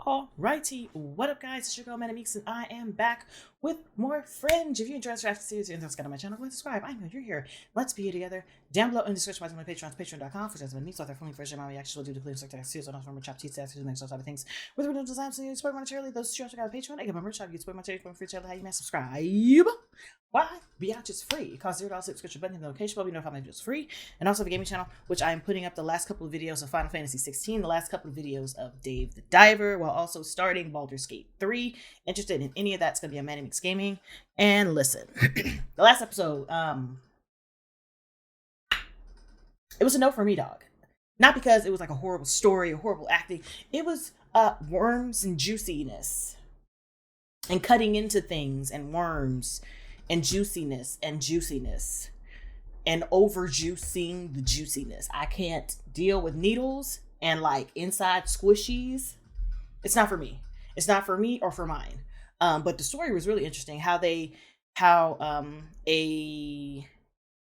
Alrighty, what up guys, it's your girl ManicMeeks and I am back with more Fringe. If you enjoy this draft series and don't subscribe to my channel, go ahead and subscribe. I know you're here. Let's be here together. Down below in the description box, my Patreon, patreon.com for ManicMeeks, author, filming, first my reactions will do the clean sector series on from chop teeth series and next sort of things. With original designs and support monetarily, those who check out Patreon, I get my merch shop, you get support monetarily, free channel, how you may subscribe. Why? Beyond just free. It costs $0 subscription button in the notification bell. You know if I'm making videos free. And also the gaming channel, which I am putting up the last couple of videos of Final Fantasy 16, the last couple of videos of Dave the Diver, while also starting Baldur's Gate 3. Interested in any of that's gonna be on ManicMeeks Gaming. And listen, the last episode, it was a no for me, dog. Not because it was like a horrible story or horrible acting. It was worms and juiciness. And cutting into things and worms and juiciness and over juicing the juiciness. I can't deal with needles and like inside squishies. It's not for me. It's not for me or for mine. But the story was really interesting. I think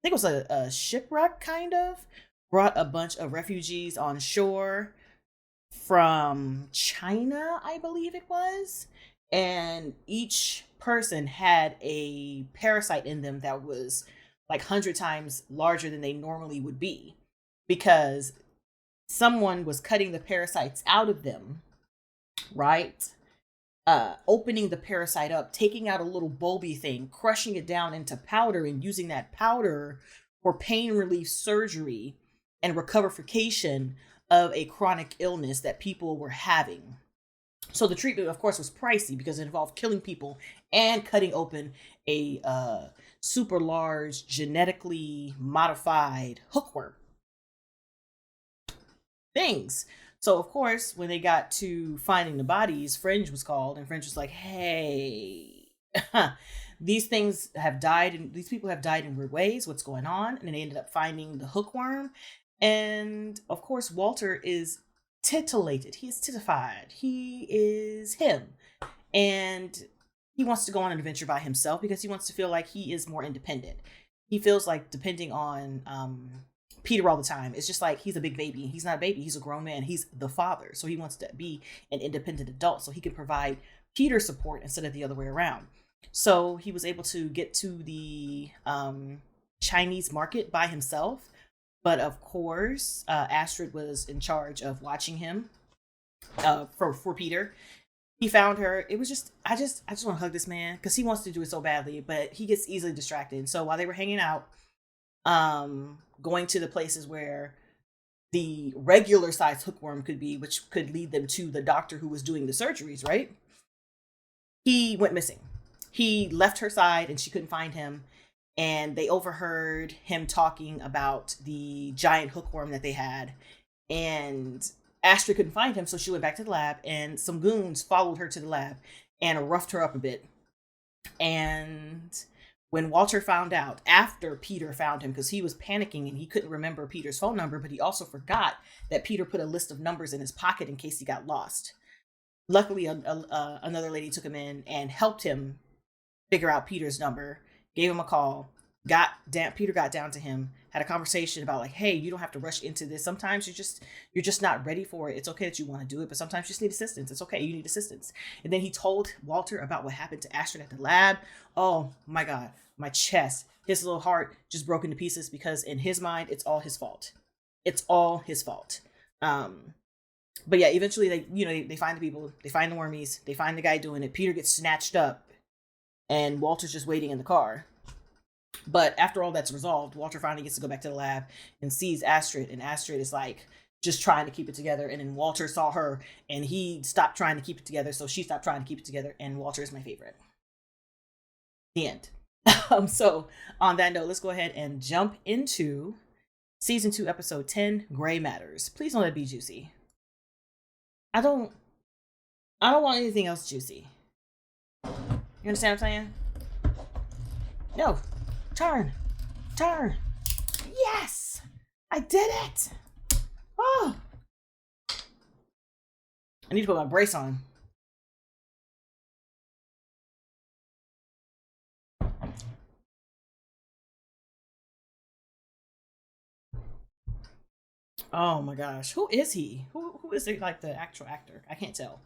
it was a shipwreck kind of brought a bunch of refugees on shore from China, I believe it was. And each person had a parasite in them that was like 100 times larger than they normally would be, because someone was cutting the parasites out of them, right? Opening the parasite up, taking out a little bulby thing, crushing it down into powder and using that powder for pain relief surgery and recovery of a chronic illness that people were having. So the treatment, of course, was pricey because it involved killing people and cutting open a super large genetically modified hookworm things. So, of course, when they got to finding the bodies, Fringe was called, and Fringe was like, hey, these things have died, and these people have died in weird ways. What's going on? And they ended up finding the hookworm. And, of course, Walter is titillated. He is titified. He is him. And he wants to go on an adventure by himself because he wants to feel like he is more independent. He feels like depending on Peter all the time, it's just like he's a big baby. He's not a baby. He's a grown man. He's the father. So he wants to be an independent adult so he can provide Peter support instead of the other way around. So he was able to get to the Chinese market by himself. But of course, Astrid was in charge of watching him for Peter. He found her. It was just, I just want to hug this man because he wants to do it so badly, but he gets easily distracted. So while they were hanging out, going to the places where the regular size hookworm could be, which could lead them to the doctor who was doing the surgeries, right? He went missing. He left her side and she couldn't find him. And they overheard him talking about the giant hookworm that they had. And Astrid couldn't find him, so she went back to the lab, and some goons followed her to the lab and roughed her up a bit. And when Walter found out, after Peter found him, because he was panicking and he couldn't remember Peter's phone number, but he also forgot that Peter put a list of numbers in his pocket in case he got lost. Luckily, another lady took him in and helped him figure out Peter's number, gave him a call, Peter got down to him, had a conversation about like, hey, you don't have to rush into this. Sometimes you're just not ready for it. It's okay that you want to do it, but sometimes you just need assistance. It's okay, you need assistance. And then he told Walter about what happened to Astrid at the lab. Oh my God, my chest, his little heart just broke into pieces because in his mind, it's all his fault. It's all his fault. But yeah, eventually they find the people, they find the wormies, they find the guy doing it. Peter gets snatched up and Walter's just waiting in the car. But after all that's resolved, Walter finally gets to go back to the lab and sees Astrid, and Astrid is like just trying to keep it together. And then Walter saw her and he stopped trying to keep it together. So she stopped trying to keep it together, and Walter is my favorite. The end. So on that note, let's go ahead and jump into season 2, episode 10, Gray Matters. Please don't let it be juicy. I don't want anything else juicy. You understand what I'm saying? No. Turn. Yes, I did it. Oh, I need to put my brace on. Oh my gosh, who is he? Who is it? Like the actual actor? I can't tell.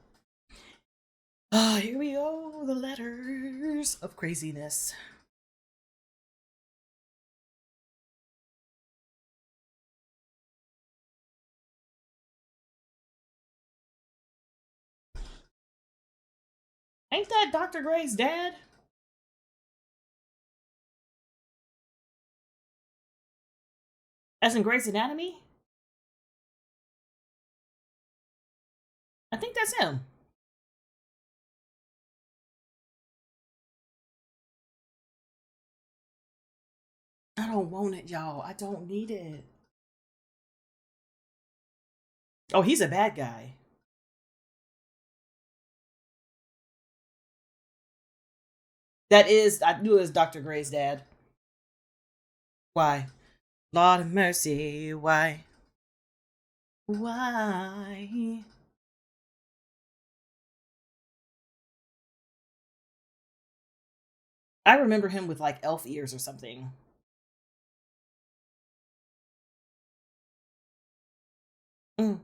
Ah, here we go. The letters of craziness. Ain't that Dr. Gray's dad? As in Grey's Anatomy? I think that's him. I don't want it, y'all. I don't need it. Oh, he's a bad guy. That is, I knew it was Dr. Gray's dad. Why? Lord of mercy, why? Why? I remember him with like elf ears or something. Mm.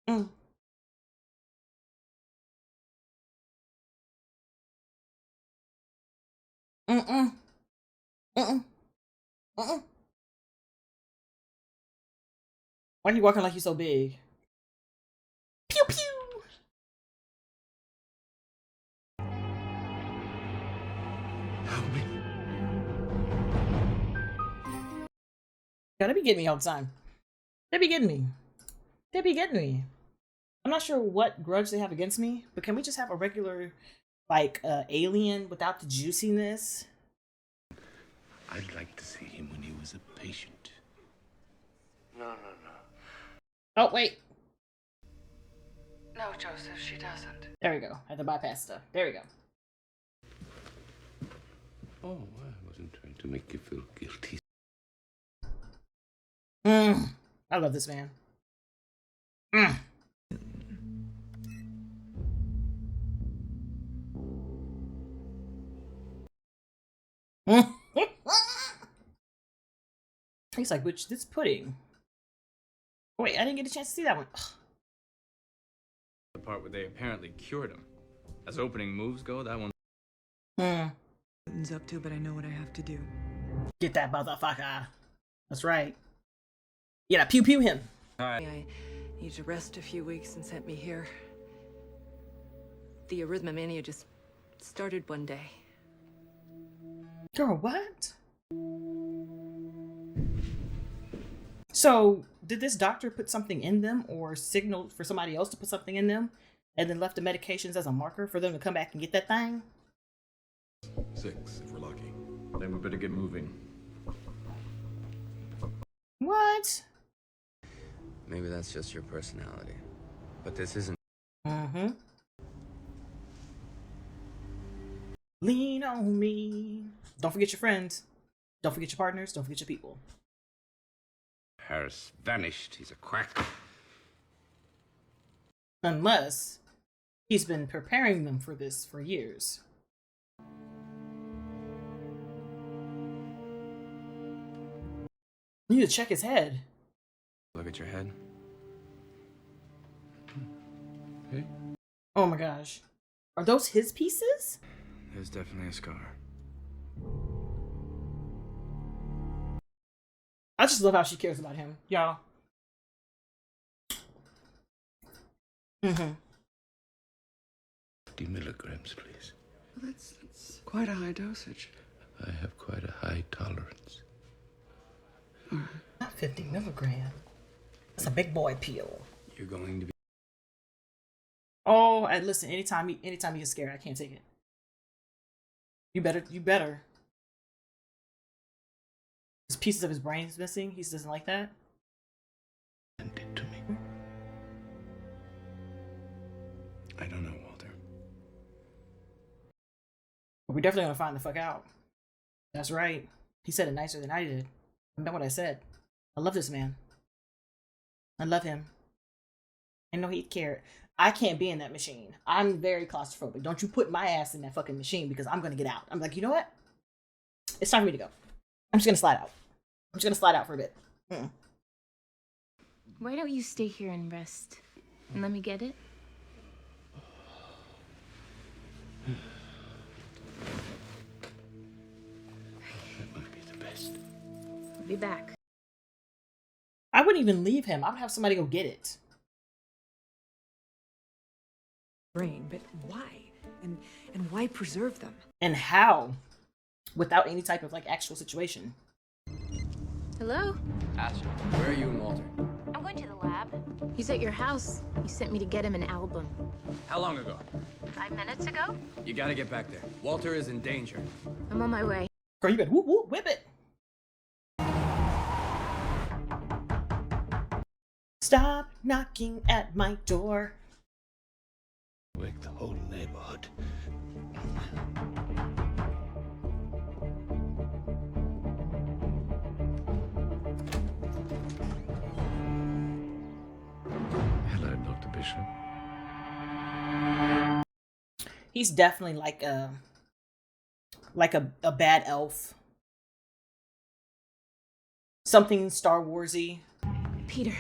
Mm. Mm-mm. Mm-mm. Mm-mm. Why are you walking like you're so big? Pew pew! Help me. Yeah, they be getting me all the time. They be getting me. They be getting me. I'm not sure what grudge they have against me, but can we just have a regular, like, alien without the juiciness? I'd like to see him when he was a patient. No. Oh, wait. No, Joseph, she doesn't. There we go. I had to bypass stuff. There we go. Oh, I wasn't trying to make you feel guilty. I love this man. Mm. He's like, which this pudding? Wait, I didn't get a chance to see that one. Ugh. The part where they apparently cured him. As opening moves go, that one. It's up to, but I know what I have to do. Get that motherfucker. That's right. Yeah, pew pew him. I need to rest a few weeks and sent me here. The arrhythmomania just started one day. Girl, what? So, did this doctor put something in them or signaled for somebody else to put something in them and then left the medications as a marker for them to come back and get that thing? 6, if we're lucky. Then we better get moving. What? Maybe that's just your personality. But this isn't. Mm-hmm. Lean on me. Don't forget your friends. Don't forget your partners. Don't forget your people. Harris vanished. He's a quack. Unless he's been preparing them for this for years. You need to check his head. Look at your head. Hey? Oh my gosh. Are those his pieces? There's definitely a scar. I just love how she cares about him, y'all. Mm-hmm. 50 milligrams, please. That's quite a high dosage. I have quite a high tolerance. Not 50 milligrams. That's a big boy pill. You're going to be. Oh, and listen, anytime he gets scared, I can't take it. You better. There's pieces of his brain is missing. He doesn't like that. Send it to me. I don't know, Walter. But we're definitely gonna find the fuck out. That's right. He said it nicer than I did. I know what I said. I love this man. I love him. I know he'd care. I can't be in that machine. I'm very claustrophobic. Don't you put my ass in that fucking machine because I'm gonna get out. I'm like, you know what? It's time for me to go. I'm just gonna slide out. I'm just gonna slide out for a bit. Why don't you stay here and rest? And let me get it? back. I wouldn't even leave him. I would have somebody go get it. Brain, but why? And why preserve them? And how? Without any type of like actual situation. Hello? Asher, where are you and Walter? I'm going to the lab. He's at your house. You sent me to get him an album. How long ago? 5 minutes ago? You gotta get back there. Walter is in danger. I'm on my way. Girl, you better whoop whoop whip it. Stop knocking at my door. Wake the whole neighborhood. Hello, Dr. Bishop. He's definitely like a bad elf. Something Star Warsy. Peter.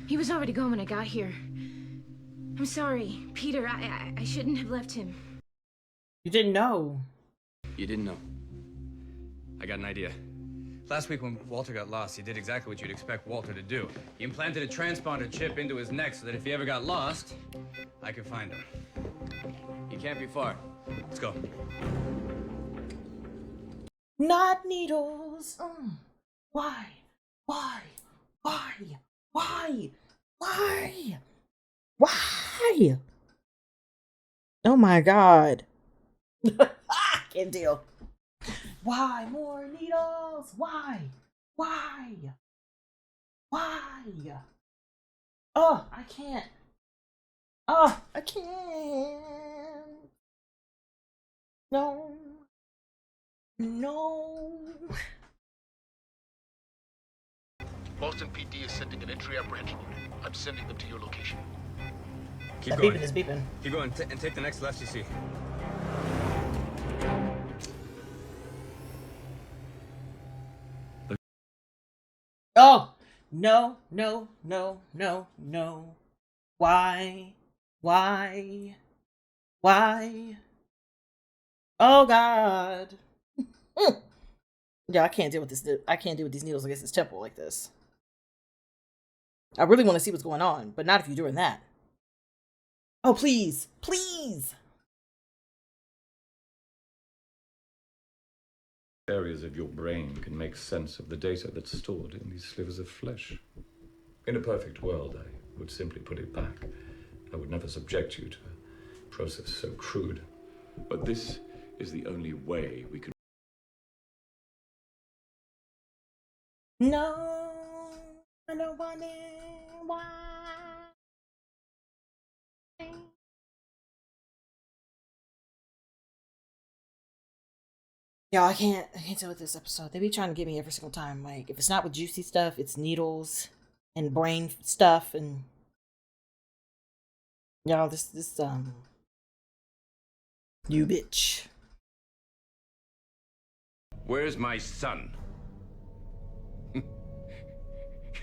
He was already gone when I got here. I'm sorry, Peter. I shouldn't have left him. You didn't know. You didn't know. I got an idea. Last week when Walter got lost, he did exactly what you'd expect Walter to do. He implanted a transponder chip into his neck so that if he ever got lost, I could find him. He can't be far. Let's go. Not needles. Why? Why? Why? Why? Why? Why? Oh my God. I can't deal. Why more needles? Why? Why? Why? Oh, I can't. Oh, I can't. No. No. Boston PD is sending an entry apprehension unit. I'm sending them to your location. Keep That going. beeping is beeping. Keep going and take the next left you see. Oh, no, no, no, no, no. Why? Why? Why? Oh, God. Yeah, I can't deal with this. I can't deal with these needles against this temple like this. I really want to see what's going on, but not if you're doing that. Oh, please. Please. Areas of your brain can make sense of the data that's stored in these slivers of flesh. In a perfect world, I would simply put it back. I would never subject you to a process so crude. But this is the only way we can. No, I don't want it. Why? Y'all, I can't deal with this episode. They be trying to get me every single time. Like, if it's not with juicy stuff, it's needles and brain stuff, and y'all, this you bitch. Where's my son?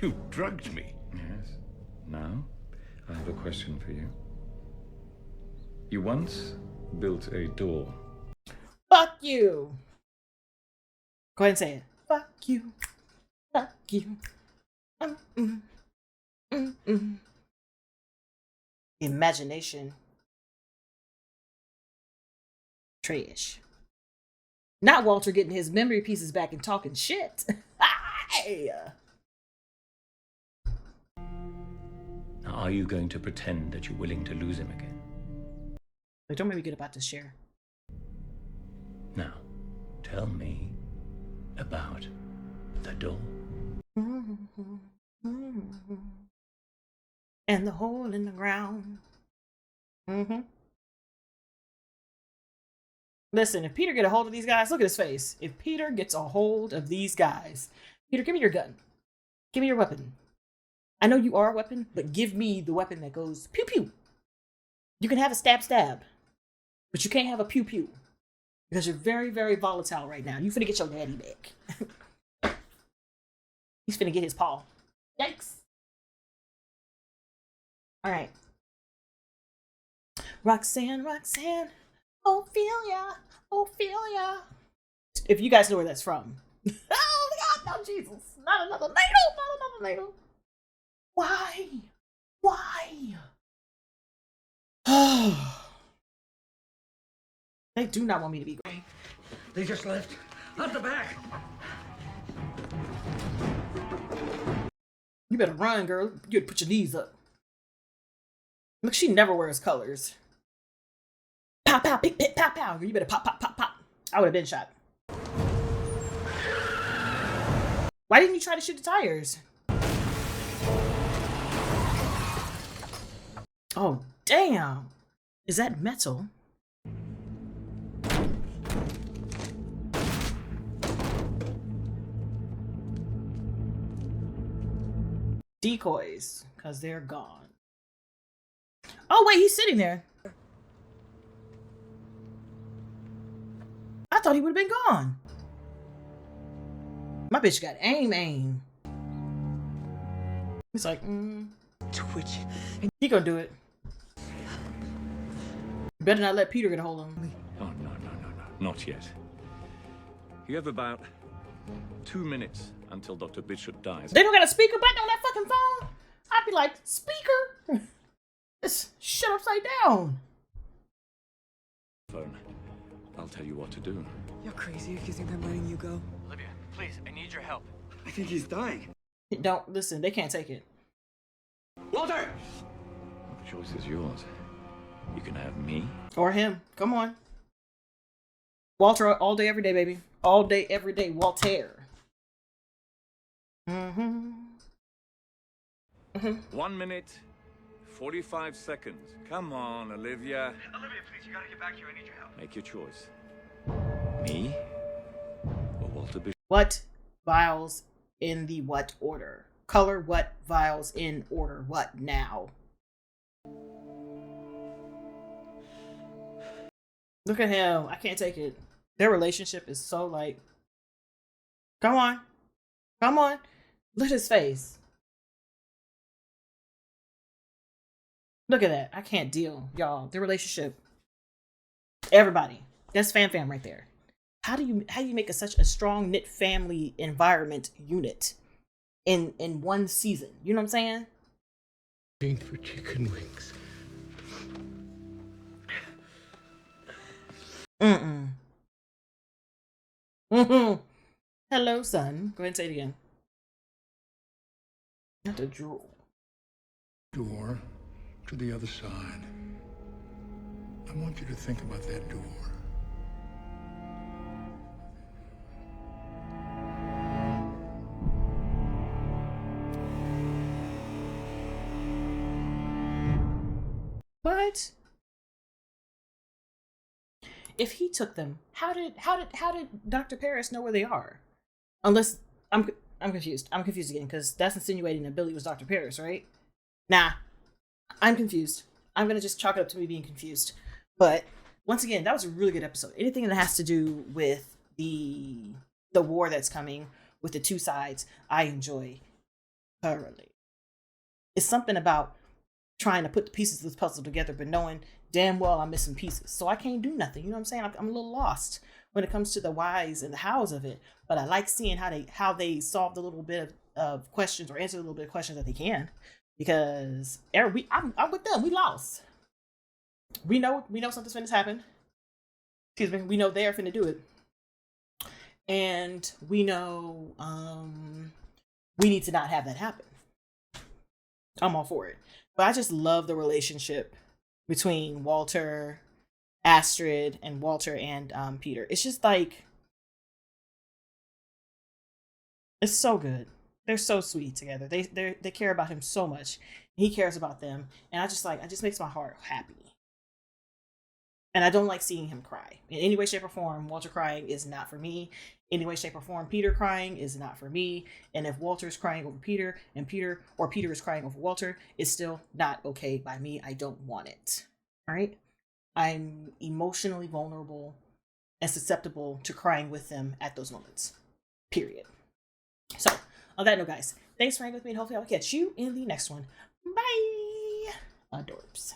You drugged me. Yes. Now, I have a question for you. You once built a door. Fuck you. Go ahead and say it. Fuck you. Fuck you. Imagination. Trash. Not Walter getting his memory pieces back and talking shit. Hey. Now, are you going to pretend that you're willing to lose him again? Like, don't make me get about this share. Now, tell me about the door. And the hole in the ground. Listen, if Peter get a hold of these guys, look at his face. If Peter gets a hold of these guys, Peter, give me your gun. Give me your weapon. I know you are a weapon, but give me the weapon that goes pew pew. You can have a stab stab, but you can't have a pew pew because you're very, very volatile right now. You finna get your daddy back. He's finna get his paw. Yikes. All right. Roxanne, Roxanne, Ophelia, Ophelia. If you guys know where that's from. Oh my God, Jesus. Not another needle. Not another needle. Why? Why? They do not want me to be great. They just left. Out the back. You better run, girl. You better put your knees up. Look, she never wears colors. Pow, pow, pip, pip, pow, pow. You better pop, pop, pop, pop. I would have been shot. Why didn't you try to shoot the tires? Oh, damn. Is that metal? Decoys, because they're gone. Oh, wait, he's sitting there. I thought he would have been gone. My bitch got aim. He's like, Twitch. He gonna do it. Better not let Peter get a hold of him. Oh, no. Not yet. You have about 2 minutes until Dr. Bishop dies. They don't got a speaker button on that fucking phone? I'd be like, speaker? It's shut upside down. Phone. I'll tell you what to do. You're crazy if you think I'm letting you go. Olivia, please, I need your help. I think he's dying. Don't listen, they can't take it. Walter! The choice is yours. You can have me. Or him. Come on. Walter all day, every day, baby. All day, every day. Walter. 1 minute, 45 seconds. Come on, Olivia. Olivia, please, you gotta get back here. I need your help. Make your choice. Me or Walter Bishop? What vials in the what order? Color what vials in order? What now? Look at him. I can't take it. Their relationship is so like, come on. Come on. Look at his face. Look at that. I can't deal, y'all. Their relationship. Everybody. That's fam right there. How do you make such a strong knit family environment unit in one season? You know what I'm saying? Ain't for chicken wings. Hello, son. Go ahead and say it again. Not to drool. Door to the other side. I want you to think about that door. What? If he took them, how did Dr. Paris know where they are? Unless I'm confused. I'm confused again because that's insinuating that Billy was Dr. Paris, right? Nah, I'm confused. I'm gonna just chalk it up to me being confused. But once again, that was a really good episode. Anything that has to do with the war that's coming with the two sides, I enjoy thoroughly. It's something about trying to put the pieces of this puzzle together, but knowing damn well I'm missing pieces. So I can't do nothing. You know what I'm saying? I'm a little lost when it comes to the whys and the hows of it. But I like seeing how they solved a little bit of questions or answered a little bit of questions that they can. Because I'm with them. We lost. We know something's finna happen. Excuse me. We know they're finna do it. And we know we need to not have that happen. I'm all for it. But I just love the relationship between Walter, Astrid, and Walter and Peter. It's just like, it's so good. They're so sweet together. They care about him so much. He cares about them, and it just makes my heart happy. And I don't like seeing him cry in any way, shape, or form. Walter crying is not for me. Any way, shape, or form, Peter crying is not for me. And if Walter's crying over Peter and Peter is crying over Walter, it's still not okay by me. I don't want it. All right. I'm emotionally vulnerable and susceptible to crying with them at those moments. Period. So on that note, guys, thanks for hanging with me, and hopefully I'll catch you in the next one. Bye. Adorbs.